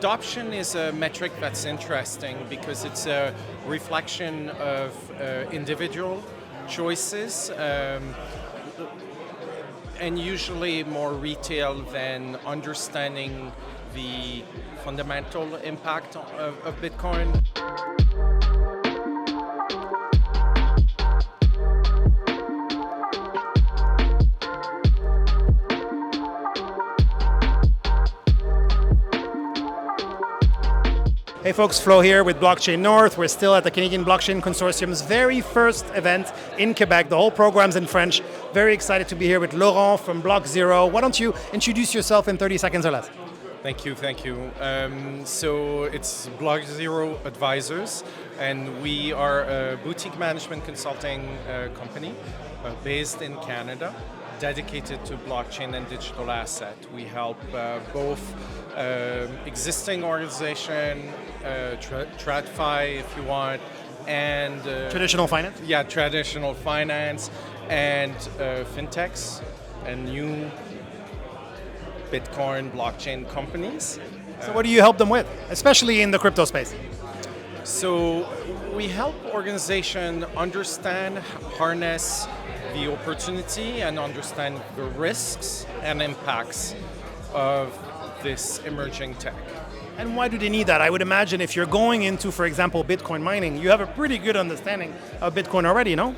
Adoption is a metric that's interesting because it's a reflection of individual choices and usually more retail than understanding the fundamental impact of Bitcoin. Hey folks, Flo here with Blockchain North. We're still at the Canadian Blockchain Consortium's very first event in Quebec. The whole program's in French. Very excited to be here with Laurent from BlockZero. Why don't you introduce yourself in 30 seconds or less? Thank you. So it's BlockZero Advisors, and we are a boutique management consulting company based in Canada, dedicated to blockchain and digital asset. We help both existing organization, TradFi if you want, and traditional finance? Yeah, traditional finance and fintechs and new Bitcoin blockchain companies. So what do you help them with, especially in the crypto space? So we help organizations understand, harness the opportunity and understand the risks and impacts of this emerging tech. And why do they need that? I would imagine if you're going into, for example, Bitcoin mining, you have a pretty good understanding of Bitcoin already, no?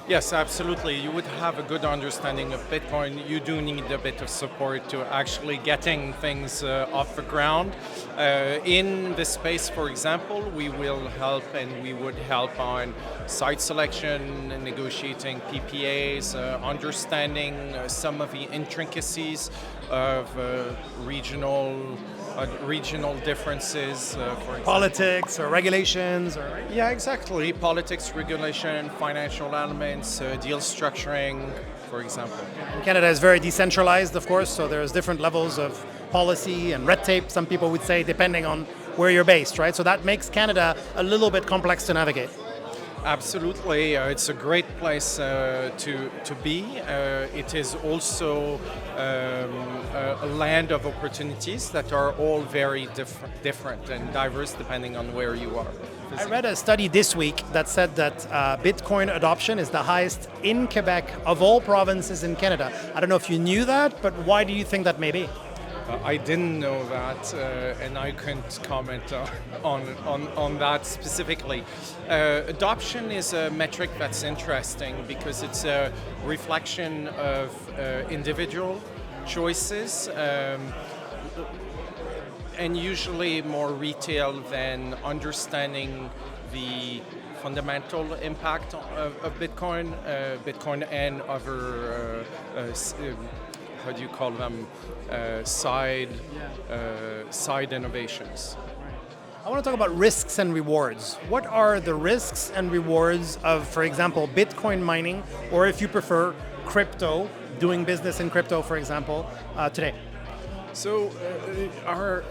Yes, absolutely. You would have a good understanding of Bitcoin. You do need a bit of support to actually getting things off the ground. In this space, for example, we will help and we would help on site selection, negotiating PPAs, understanding some of the intricacies of regional differences, for example. Politics or regulations? Yeah, exactly. Politics, regulation, financial elements, deal structuring, for example. And Canada is very decentralized, of course, so there's different levels of policy and red tape, some people would say, depending on where you're based, right? So that makes Canada a little bit complex to navigate. Absolutely, it's a great place to be. It is also a land of opportunities that are all very different and diverse depending on where you are. I read a study this week that said that Bitcoin adoption is the highest in Quebec of all provinces in Canada. I don't know if you knew that, but why do you think that may be? I didn't know that, and I couldn't comment on that specifically. Adoption is a metric that's interesting because it's a reflection of individual choices and usually more retail than understanding the fundamental impact of Bitcoin and other how do you call them, side innovations. I want to talk about risks and rewards. What are the risks and rewards of, for example, Bitcoin mining, or if you prefer, crypto, doing business in crypto, for example, today? So our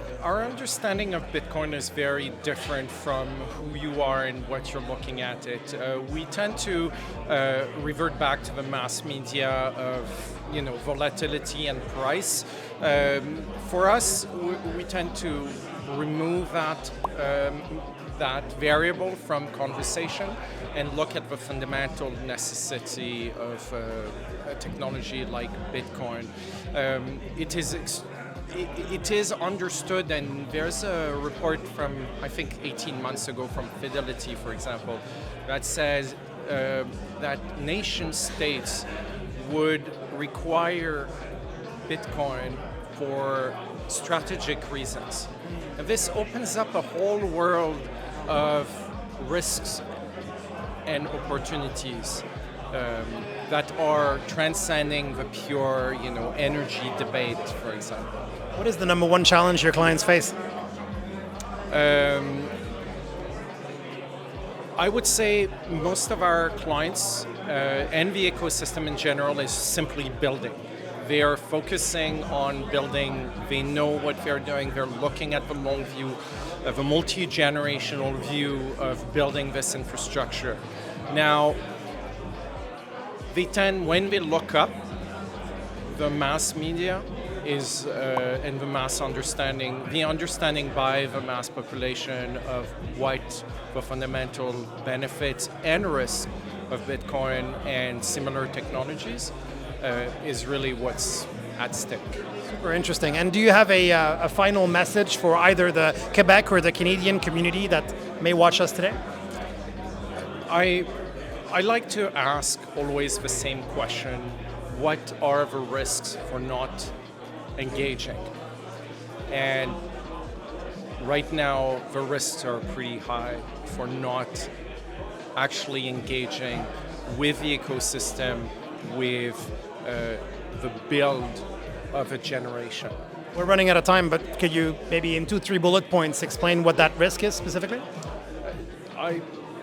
understanding of Bitcoin is very different from who you are and what you're looking at it. We tend to revert back to the mass media of volatility and price. For us, we tend to remove that variable from conversation and look at the fundamental necessity of a technology like Bitcoin. It is understood, and there's a report from, I think, 18 months ago from Fidelity, for example, that says that nation states would require Bitcoin for strategic reasons. And this opens up a whole world of risks and opportunities that are transcending the pure, energy debate, for example. What is the number one challenge your clients face? I would say most of our clients and the ecosystem in general is simply building. They are focusing on building. They know what they're doing. They're looking at the long view, of a multi-generational view of building this infrastructure. Now, they tend, when they look up the mass media, is in the mass understanding, the understanding by the mass population of what the fundamental benefits and risks of Bitcoin and similar technologies is really what's at stake. Super interesting. And do you have a final message for either the Quebec or the Canadian community that may watch us today? I like to ask always the same question: what are the risks for not engaging? And right now, the risks are pretty high for not actually engaging with the ecosystem, with the build of a generation. We're running out of time, but could you maybe in 2-3 bullet points explain what that risk is specifically?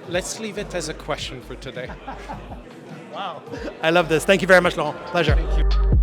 Let's leave it as a question for today. Wow. I love this. Thank you very much, Laurent. Pleasure. Thank you.